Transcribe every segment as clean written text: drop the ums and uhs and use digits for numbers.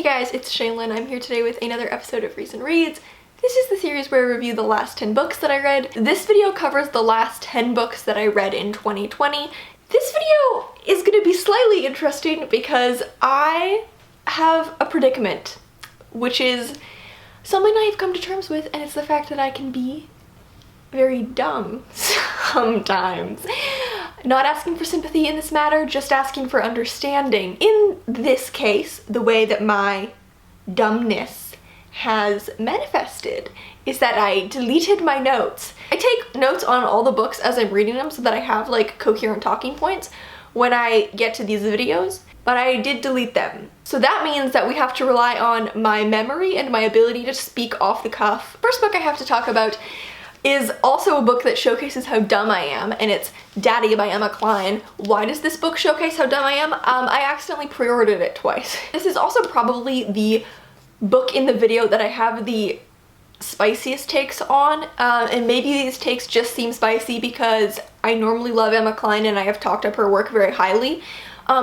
Hey guys, it's Shaylin. I'm here today with another episode of Recent Reads. This is the series where I review the last 10 books that I read. This video covers the last 10 books that I read in 2020. This video is going to be slightly interesting because I have a predicament, which is something I've come to terms with, and it's the fact that I can be very dumb sometimes. Not asking for sympathy in this matter, just asking for understanding. In this case, the way that my dumbness has manifested is that I deleted my notes. I take notes on all the books as I'm reading them so that I have like coherent talking points when I get to these videos, but I did delete them. So that means that we have to rely on my memory and my ability to speak off the cuff. First book I have to talk about is also a book that showcases how dumb I am, and it's Daddy by Emma Cline. Why does this book showcase how dumb I am? I accidentally pre-ordered it twice. This is also probably the book in the video that I have the spiciest takes on, and maybe these takes just seem spicy because I normally love Emma Cline and I have talked up her work very highly.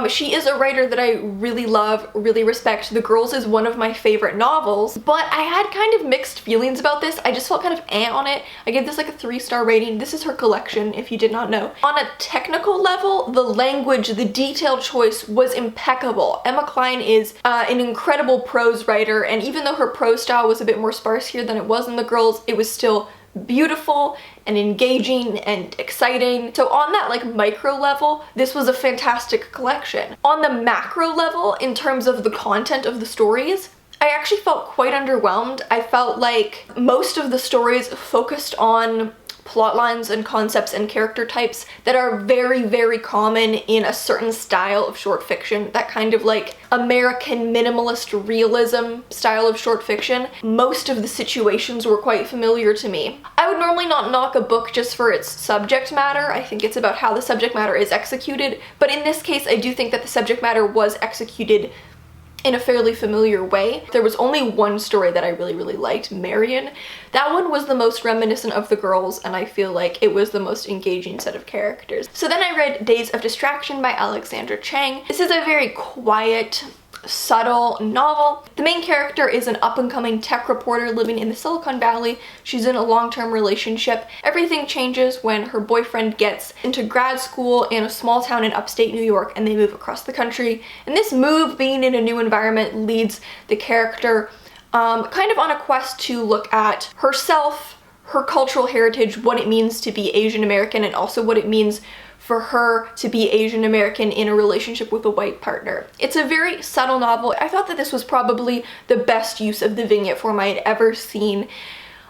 She is a writer that I really love, really respect. The Girls is one of my favorite novels, but I had kind of mixed feelings about this. I just felt kind of on it. I gave this like a 3-star rating. This is her collection, if you did not know. On a technical level, the language, the detail choice was impeccable. Emma Cline is an incredible prose writer, and even though her prose style was a bit more sparse here than it was in The Girls, it was still beautiful and engaging and exciting. So on that like micro level, this was a fantastic collection. On the macro level, in terms of the content of the stories, I actually felt quite underwhelmed. I felt like most of the stories focused on plot lines and concepts and character types that are very, very common in a certain style of short fiction, that kind of like American minimalist realism style of short fiction. Most of the situations were quite familiar to me. I would normally not knock a book just for its subject matter. I think it's about how the subject matter is executed, but in this case I do think that the subject matter was executed in a fairly familiar way. There was only one story that I really liked, Marion. That one was the most reminiscent of The Girls, and I feel like it was the most engaging set of characters. So then I read Days of Distraction by Alexandra Chang. This is a very quiet, subtle novel. The main character is an up-and-coming tech reporter living in the Silicon Valley. She's in a long-term relationship. Everything changes when her boyfriend gets into grad school in a small town in upstate New York and they move across the country. And this move, being in a new environment, leads the character kind of on a quest to look at herself, her cultural heritage, what it means to be Asian American, and also what it means for her to be Asian American in a relationship with a white partner. It's a very subtle novel. I thought that this was probably the best use of the vignette form I had ever seen.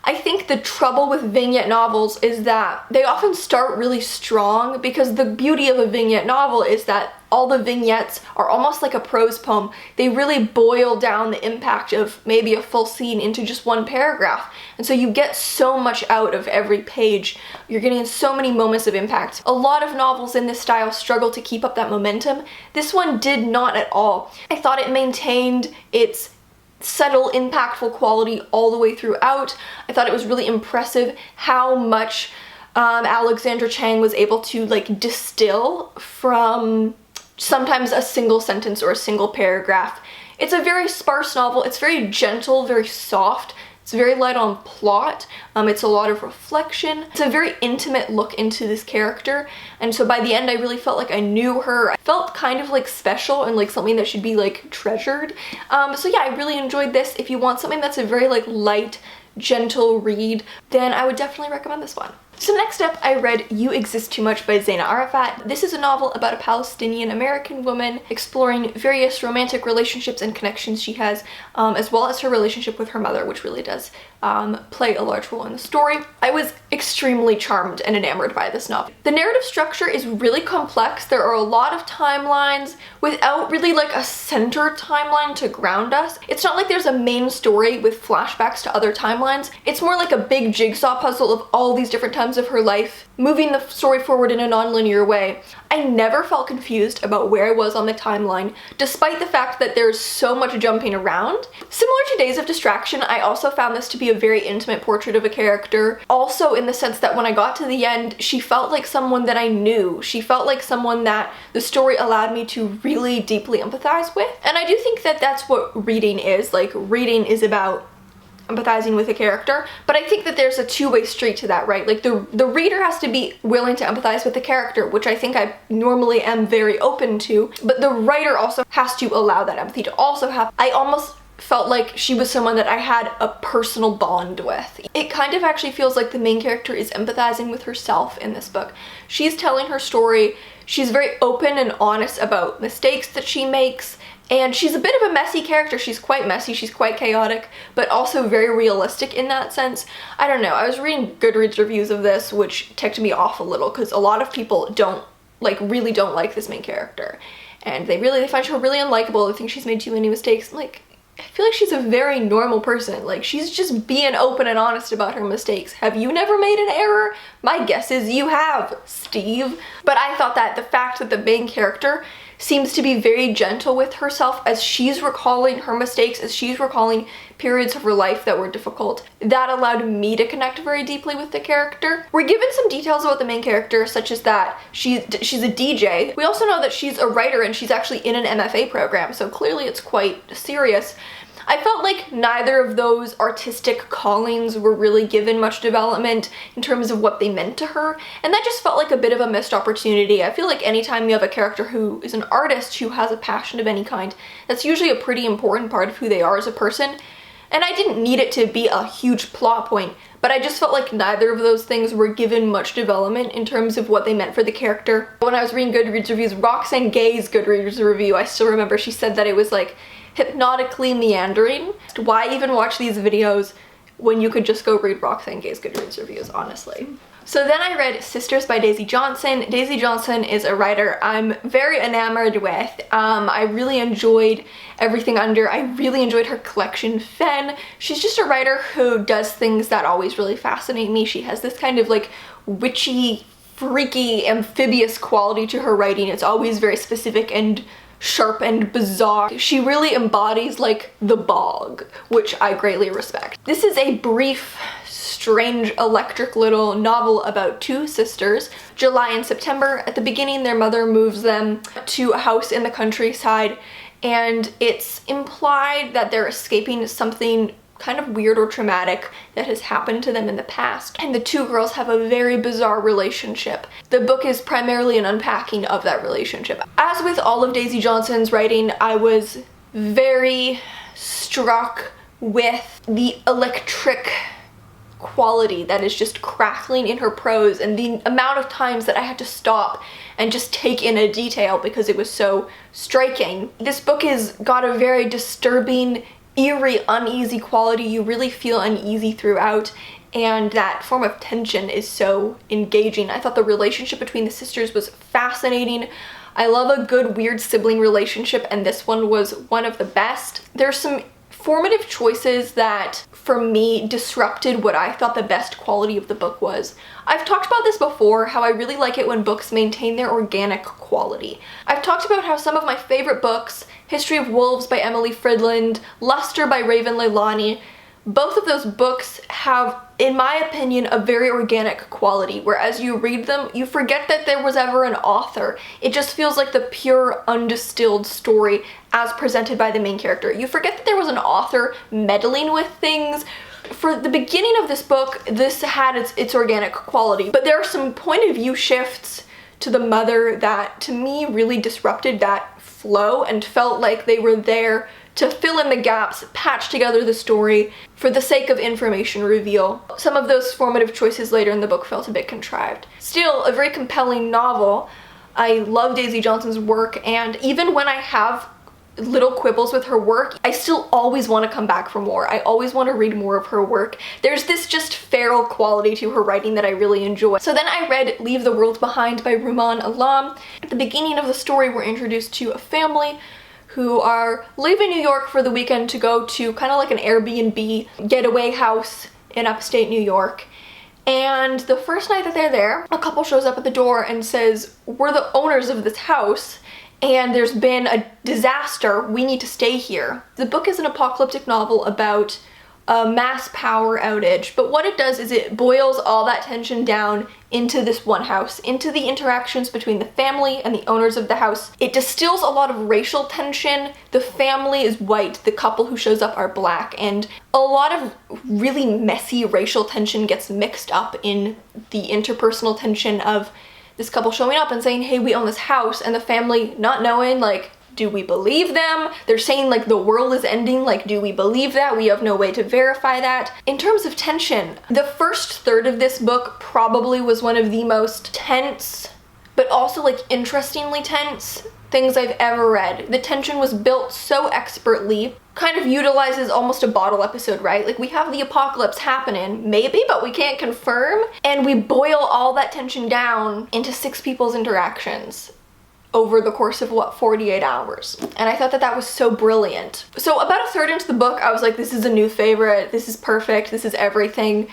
I think the trouble with vignette novels is that they often start really strong, because the beauty of a vignette novel is that all the vignettes are almost like a prose poem. They really boil down the impact of maybe a full scene into just one paragraph. And so you get so much out of every page. You're getting so many moments of impact. A lot of novels in this style struggle to keep up that momentum. This one did not at all. I thought it maintained its subtle, impactful quality all the way throughout. I thought it was really impressive how much Alexandra Chang was able to like distill from sometimes a single sentence or a single paragraph. It's a very sparse novel. It's very gentle, very soft. It's very light on plot. It's a lot of reflection. It's a very intimate look into this character, and so by the end I really felt like I knew her. I felt kind of like special and like something that should be like treasured. So yeah, I really enjoyed this. If you want something that's a very like light, gentle read, then I would definitely recommend this one. So next up, I read You Exist Too Much by Zaina Arafat. This is a novel about a Palestinian-American woman exploring various romantic relationships and connections she has, as well as her relationship with her mother, which really does play a large role in the story. I was extremely charmed and enamored by this novel. The narrative structure is really complex. There are a lot of timelines without really like a center timeline to ground us. It's not like there's a main story with flashbacks to other timelines. It's more like a big jigsaw puzzle of all these different timelines times of her life, moving the story forward in a non-linear way. I never felt confused about where I was on the timeline, despite the fact that there's so much jumping around. Similar to Days of Distraction, I also found this to be a very intimate portrait of a character, also in the sense that when I got to the end, she felt like someone that I knew. She felt like someone that the story allowed me to really deeply empathize with. And I do think that that's what reading is. Like, reading is about empathizing with a character, but I think that there's a two-way street to that, right? Like, the reader has to be willing to empathize with the character, which I think I normally am very open to, but the writer also has to allow that empathy to also happen. I almost felt like she was someone that I had a personal bond with. It kind of actually feels like the main character is empathizing with herself in this book. She's telling her story, she's very open and honest about mistakes that she makes, and she's a bit of a messy character. She's quite messy, she's quite chaotic, but also very realistic in that sense. I don't know, I was reading Goodreads reviews of this, which ticked me off a little, because a lot of people really don't like this main character. And they find her really unlikable, they think she's made too many mistakes. Like, I feel like she's a very normal person. Like, she's just being open and honest about her mistakes. Have you never made an error? My guess is you have, Steve. But I thought that the fact that the main character seems to be very gentle with herself as she's recalling her mistakes, as she's recalling periods of her life that were difficult, that allowed me to connect very deeply with the character. We're given some details about the main character, such as that she's a DJ. We also know that she's a writer and she's actually in an MFA program, so clearly it's quite serious. I felt like neither of those artistic callings were really given much development in terms of what they meant to her, and that just felt like a bit of a missed opportunity. I feel like anytime you have a character who is an artist who has a passion of any kind, that's usually a pretty important part of who they are as a person, and I didn't need it to be a huge plot point, but I just felt like neither of those things were given much development in terms of what they meant for the character. When I was reading Goodreads reviews, Roxanne Gay's Goodreads review, I still remember she said that it was like hypnotically meandering. Why even watch these videos when you could just go read Roxanne Gay's Goodreads reviews, honestly? So then I read Sisters by Daisy Johnson. Daisy Johnson is a writer I'm very enamored with. I really enjoyed everything under. I really enjoyed her collection, Fen. She's just a writer who does things that always really fascinate me. She has this kind of like witchy, freaky, amphibious quality to her writing. It's always very specific and sharp and bizarre. She really embodies like the bog, which I greatly respect. This is a brief, strange, electric little novel about two sisters, July and September. At the beginning, their mother moves them to a house in the countryside, and it's implied that they're escaping something kind of weird or traumatic that has happened to them in the past, and the two girls have a very bizarre relationship. The book is primarily an unpacking of that relationship. As with all of Daisy Johnson's writing, I was very struck with the electric quality that is just crackling in her prose, and the amount of times that I had to stop and just take in a detail because it was so striking. This book has got a very disturbing, eerie, uneasy quality. You really feel uneasy throughout, and that form of tension is so engaging. I thought the relationship between the sisters was fascinating. I love a good weird sibling relationship, and this one was one of the best. There's some formative choices that for me disrupted what I thought the best quality of the book was. I've talked about this before, how I really like it when books maintain their organic quality. I've talked about how some of my favorite books, History of Wolves by Emily Fridland, Luster by Raven Leilani, both of those books have, in my opinion, a very organic quality, where as you read them, you forget that there was ever an author. It just feels like the pure, undistilled story as presented by the main character. You forget that there was an author meddling with things. For the beginning of this book, this had its organic quality, but there are some point of view shifts to the mother that, to me, really disrupted that flow and felt like they were there to fill in the gaps, patch together the story for the sake of information reveal. Some of those formative choices later in the book felt a bit contrived. Still, a very compelling novel. I love Daisy Johnson's work, and even when I have little quibbles with her work, I still always want to come back for more. I always want to read more of her work. There's this just feral quality to her writing that I really enjoy. So then I read Leave the World Behind by Rumaan Alam. At the beginning of the story, we're introduced to a family who are leaving New York for the weekend to go to kind of like an Airbnb getaway house in upstate New York. And the first night that they're there, a couple shows up at the door and says, we're the owners of this house and there's been a disaster, we need to stay here. The book is an apocalyptic novel about a mass power outage, but what it does is it boils all that tension down into this one house, into the interactions between the family and the owners of the house. It distills a lot of racial tension. The family is white, the couple who shows up are black, and a lot of really messy racial tension gets mixed up in the interpersonal tension of this couple showing up and saying, hey, we own this house, and the family not knowing, like, do we believe them? They're saying like the world is ending, like do we believe that? We have no way to verify that. In terms of tension, the first third of this book probably was one of the most tense, but also like interestingly tense things I've ever read. The tension was built so expertly, kind of utilizes almost a bottle episode, right? Like we have the apocalypse happening, maybe, but we can't confirm, and we boil all that tension down into 6 people's interactions over the course of, what, 48 hours. And I thought that that was so brilliant. So about a third into the book, I was like, this is a new favorite, this is perfect, this is everything.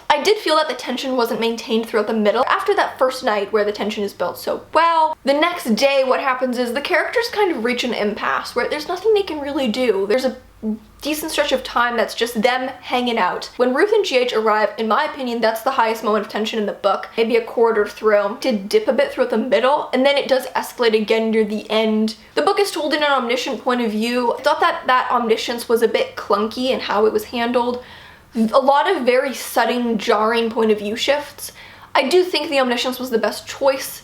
I did feel that the tension wasn't maintained throughout the middle. After that first night where the tension is built so well, the next day what happens is the characters kind of reach an impasse where there's nothing they can really do. There's a decent stretch of time that's just them hanging out. When Ruth and GH arrive, in my opinion, that's the highest moment of tension in the book, maybe a quarter through. It did dip a bit throughout the middle, and then it does escalate again near the end. The book is told in an omniscient point of view. I thought that that omniscience was a bit clunky in how it was handled. A lot of very sudden, jarring point of view shifts. I do think the omniscience was the best choice,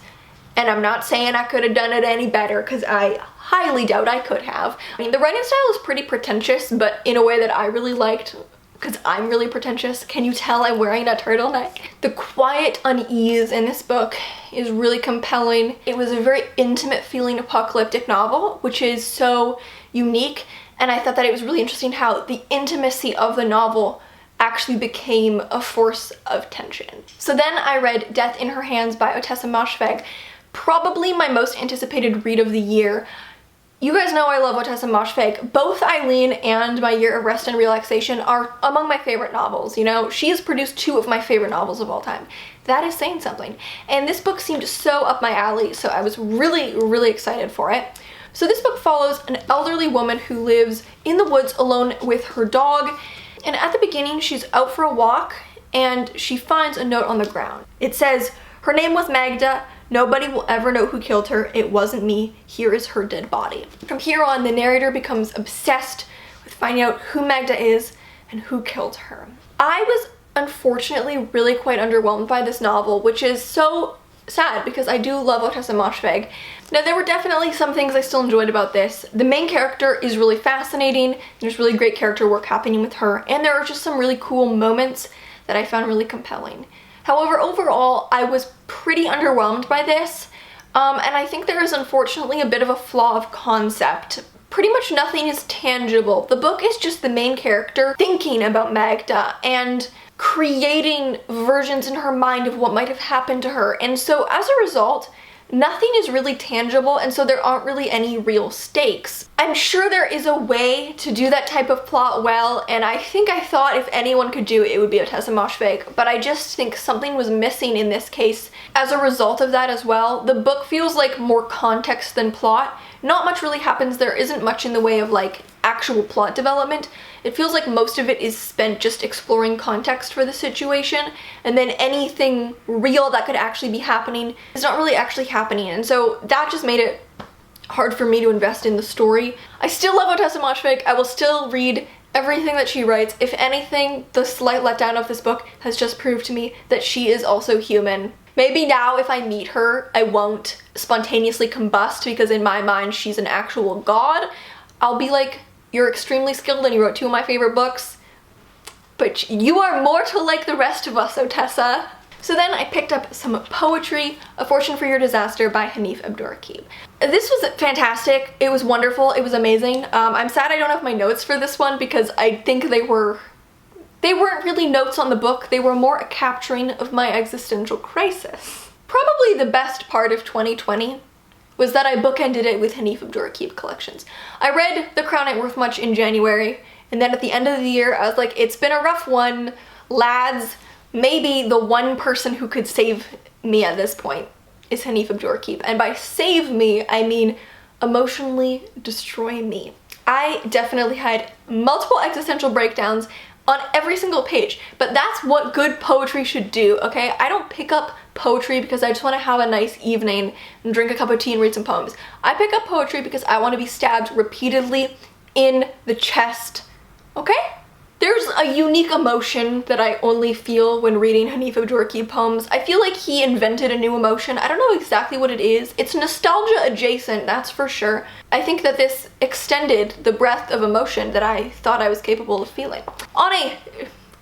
and I'm not saying I could have done it any better, because I highly doubt I could have. I mean, the writing style is pretty pretentious, but in a way that I really liked, because I'm really pretentious. Can you tell I'm wearing a turtleneck? The quiet unease in this book is really compelling. It was a very intimate feeling apocalyptic novel, which is so unique, and I thought that it was really interesting how the intimacy of the novel actually became a force of tension. So then I read Death in Her Hands by Ottessa Moshfegh, probably my most anticipated read of the year. You guys know I love Ottessa Moshfegh. Both Eileen and My Year of Rest and Relaxation are among my favorite novels, you know? She has produced 2 of my favorite novels of all time. That is saying something. And this book seemed so up my alley, so I was really, really excited for it. So this book follows an elderly woman who lives in the woods alone with her dog, and at the beginning she's out for a walk and she finds a note on the ground. It says, her name was Magda. Nobody will ever know who killed her. It wasn't me. Here is her dead body. From here on, the narrator becomes obsessed with finding out who Magda is and who killed her. I was unfortunately really quite underwhelmed by this novel, which is so sad because I do love Ottessa Moshfegh. Now, there were definitely some things I still enjoyed about this. The main character is really fascinating. There's really great character work happening with her, and there are just some really cool moments that I found really compelling. However, overall, I was pretty underwhelmed by this, and I think there is unfortunately a bit of a flaw of concept. Pretty much nothing is tangible. The book is just the main character thinking about Magda and creating versions in her mind of what might have happened to her, and so as a result, nothing is really tangible, and so there aren't really any real stakes. I'm sure there is a way to do that type of plot well, and I thought if anyone could do it, it would be Ottessa Moshfegh, but I just think something was missing in this case as a result of that as well. The book feels like more context than plot. Not much really happens. There isn't much in the way of like actual plot development. It feels like most of it is spent just exploring context for the situation, and then anything real that could actually be happening is not really actually happening, and so that just made it hard for me to invest in the story. I still love Ottessa Moshfegh. I will still read everything that she writes. If anything, the slight letdown of this book has just proved to me that she is also human. Maybe now if I meet her, I won't spontaneously combust because in my mind she's an actual god. I'll be like, you're extremely skilled and you wrote 2 of my favorite books, but you are mortal like the rest of us, Ottessa. So then I picked up some poetry, A Fortune for Your Disaster by Hanif Abdurraqib. This was fantastic. It was wonderful. It was amazing. I'm sad I don't have my notes for this one because I think they weren't really notes on the book. They were more a capturing of my existential crisis. Probably the best part of 2020 was that I bookended it with Hanif Abdurraqib collections. I read The Crown Ain't Worth Much in January, and then at the end of the year I was like, it's been a rough one, lads. maybe the one person who could save me at this point is Hanif Abdurraqib. And by save me, I mean emotionally destroy me. I definitely had multiple existential breakdowns on every single page, but that's what good poetry should do, okay? I don't pick up poetry because I just want to have a nice evening and drink a cup of tea and read some poems. I pick up poetry because I want to be stabbed repeatedly in the chest, okay? There's a unique emotion that I only feel when reading Hanif Abdurraqib poems. I feel like he invented a new emotion. I don't know exactly what it is. It's nostalgia adjacent, that's for sure. I think that this extended the breadth of emotion that I thought I was capable of feeling. On a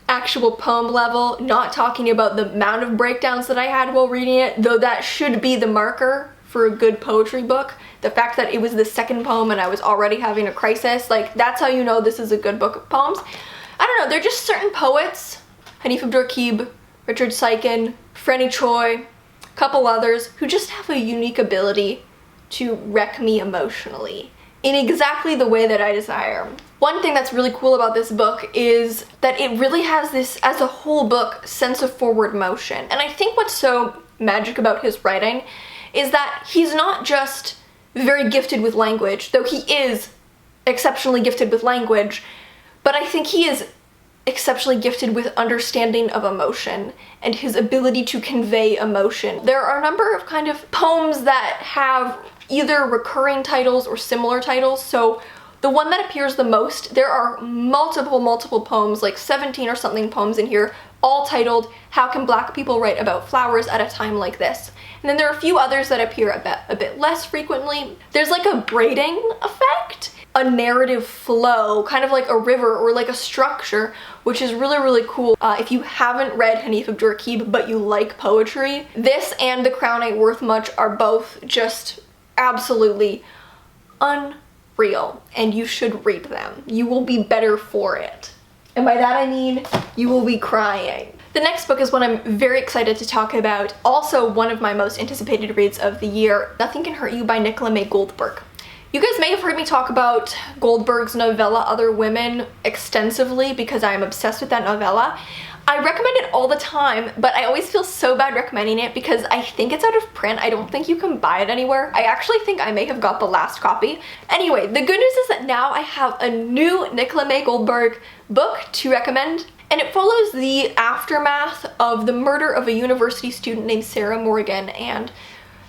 actual poem level, not talking about the amount of breakdowns that I had while reading it, though that should be the marker for a good poetry book. The fact that it was the second poem and I was already having a crisis, like, that's how you know this is a good book of poems. I don't know, they're just certain poets, Hanif Abdurraqib, Richard Sykin, Franny Choi, a couple others, who just have a unique ability to wreck me emotionally in exactly the way that I desire. One thing that's really cool about this book is that it really has this, as a whole book, sense of forward motion. And I think what's so magic about his writing is that he's not just very gifted with language, though he is exceptionally gifted with language, but I think he is exceptionally gifted with understanding of emotion and his ability to convey emotion. There are a number of kind of poems that have either recurring titles or similar titles, so the one that appears the most, there are multiple poems, like 17 or something poems in here, all titled, How Can Black People Write About Flowers at a Time Like This? And then there are a few others that appear a bit less frequently. There's like a braiding effect, a narrative flow, kind of like a river or like a structure, which is really cool. If you haven't read Hanif Abdurraqib but you like poetry, this and The Crown Ain't Worth Much are both just absolutely unreal, and you should read them. You will be better for it. And by that I mean you will be crying. The next book is one I'm very excited to talk about, also one of my most anticipated reads of the year, Nothing Can Hurt You by Nicola May Goldberg. You guys may have heard me talk about Goldberg's novella Other Women extensively because I am obsessed with that novella. I recommend it all the time, but I always feel so bad recommending it because I think it's out of print. I don't think you can buy it anywhere. I actually think I may have got the last copy. Anyway, the good news is that now I have a new Nicola May Goldberg book to recommend, and it follows the aftermath of the murder of a university student named Sarah Morgan. And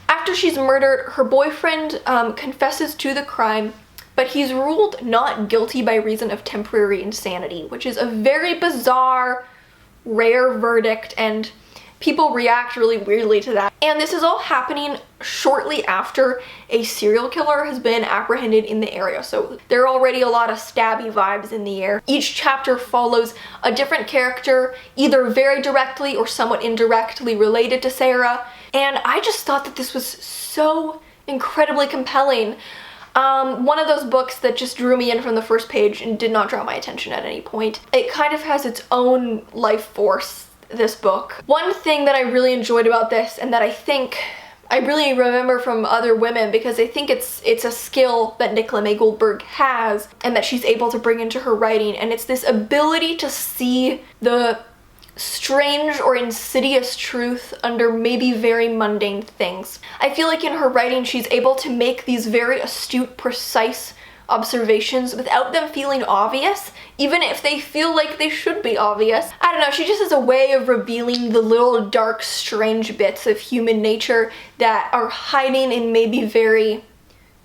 after she's murdered, her boyfriend confesses to the crime, but he's ruled not guilty by reason of temporary insanity, which is a very bizarre, rare verdict, and people react really weirdly to that. And this is all happening shortly after a serial killer has been apprehended in the area, so there are already a lot of stabby vibes in the air. Each chapter follows a different character, either very directly or somewhat indirectly related to Sarah, and I just thought that this was so incredibly compelling. One of those books that just drew me in from the first page and did not draw my attention at any point. It kind of has its own life force, this book. One thing that I really enjoyed about this, and that I think I really remember from Other Women, because I think it's a skill that Nicola May Goldberg has and that she's able to bring into her writing, and it's this ability to see the strange or insidious truth under maybe very mundane things. I feel like in her writing she's able to make these very astute, precise observations without them feeling obvious, even if they feel like they should be obvious. I don't know, she just has a way of revealing the little dark, strange bits of human nature that are hiding in maybe very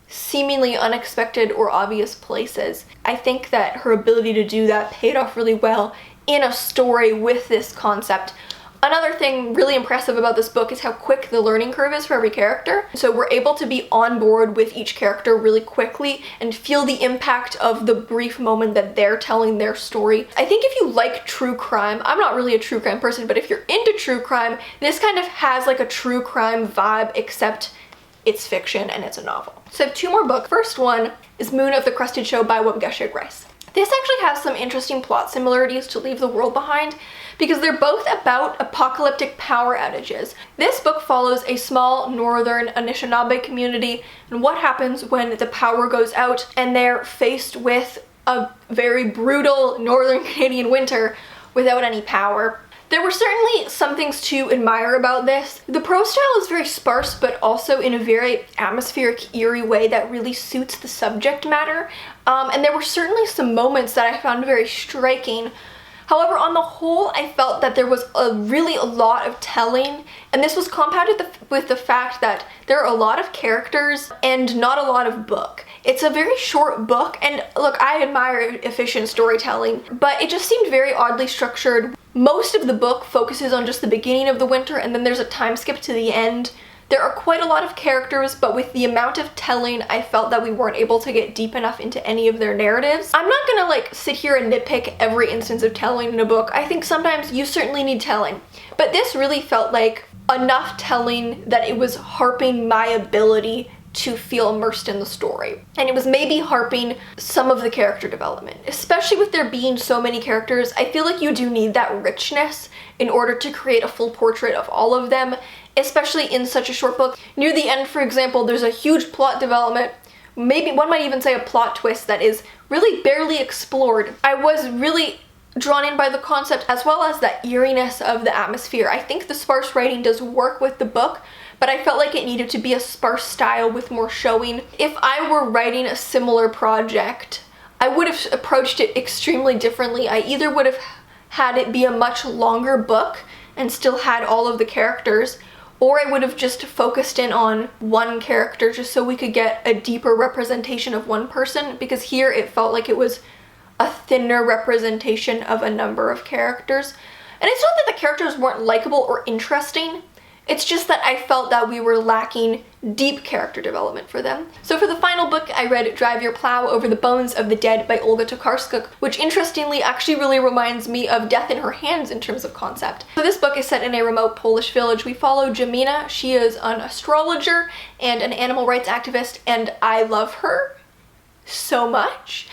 seemingly unexpected or obvious places. I think that her ability to do that paid off really well in a story with this concept. Another thing really impressive about this book is how quick the learning curve is for every character. So we're able to be on board with each character really quickly and feel the impact of the brief moment that they're telling their story. I think if you like true crime, I'm not really a true crime person, but if you're into true crime, this kind of has like a true crime vibe, except it's fiction and it's a novel. So I have two more books. First one is Moon of the Crusted Show by Waubgeshig. This actually has some interesting plot similarities to Leave the World Behind because they're both about apocalyptic power outages. This book follows a small northern Anishinaabe community and what happens when the power goes out and they're faced with a very brutal northern Canadian winter without any power. There were certainly some things to admire about this. The prose style is very sparse, but also in a very atmospheric, eerie way that really suits the subject matter. And there were certainly some moments that I found very striking. However, on the whole, I felt that there was really a lot of telling, and this was compounded with the fact that there are a lot of characters and not a lot of book. It's a very short book, and look, I admire efficient storytelling, but it just seemed very oddly structured. Most of the book focuses on just the beginning of the winter, and then there's a time skip to the end. There are quite a lot of characters, but with the amount of telling, I felt that we weren't able to get deep enough into any of their narratives. I'm not gonna like sit here and nitpick every instance of telling in a book. I think sometimes you certainly need telling, but this really felt like enough telling that it was harping my ability to feel immersed in the story. And it was maybe harping some of the character development. Especially with there being so many characters, I feel like you do need that richness in order to create a full portrait of all of them, especially in such a short book. Near the end, for example, there's a huge plot development, maybe one might even say a plot twist that is really barely explored. I was really drawn in by the concept as well as that eeriness of the atmosphere. I think the sparse writing does work with the book, but I felt like it needed to be a sparse style with more showing. If I were writing a similar project, I would have approached it extremely differently. I either would have had it be a much longer book and still had all of the characters, or I would have just focused in on one character just so we could get a deeper representation of one person, because here it felt like it was a thinner representation of a number of characters. And it's not that the characters weren't likable or interesting, it's just that I felt that we were lacking deep character development for them. So for the final book, I read Drive Your Plow Over the Bones of the Dead by Olga Tokarczuk, which interestingly actually really reminds me of Death in Her Hands in terms of concept. So this book is set in a remote Polish village. We follow Jamina. She is an astrologer and an animal rights activist, and I love her so much.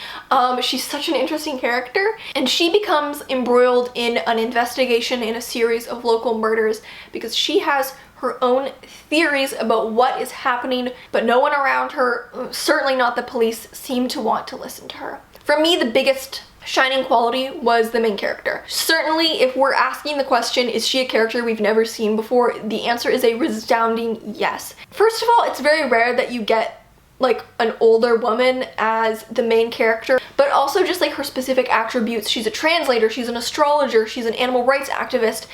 She's such an interesting character, and she becomes embroiled in an investigation in a series of local murders because she has her own theories about what is happening, but no one around her, certainly not the police, seem to want to listen to her. For me, the biggest shining quality was the main character. Certainly, if we're asking the question, is she a character we've never seen before, the answer is a resounding yes. First of all, it's very rare that you get like an older woman as the main character, but also just like her specific attributes. She's a translator, she's an astrologer, she's an animal rights activist,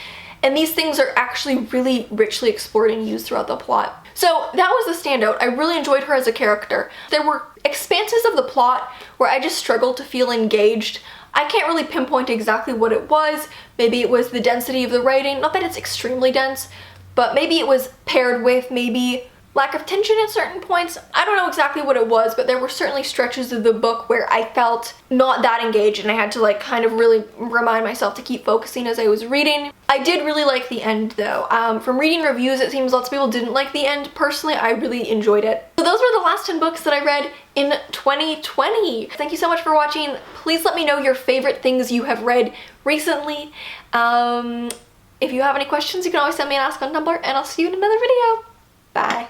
and these things are actually really richly explored and used throughout the plot. So that was the standout. I really enjoyed her as a character. There were expanses of the plot where I just struggled to feel engaged. I can't really pinpoint exactly what it was. Maybe it was the density of the writing, not that it's extremely dense, but maybe it was paired with maybe lack of tension at certain points. I don't know exactly what it was, but there were certainly stretches of the book where I felt not that engaged, and I had to like kind of really remind myself to keep focusing as I was reading. I did really like the end though. From reading reviews, it seems lots of people didn't like the end. Personally, I really enjoyed it. So those were the last 10 books that I read in 2020. Thank you so much for watching. Please let me know your favorite things you have read recently. If you have any questions, you can always send me an ask on Tumblr, and I'll see you in another video. Bye.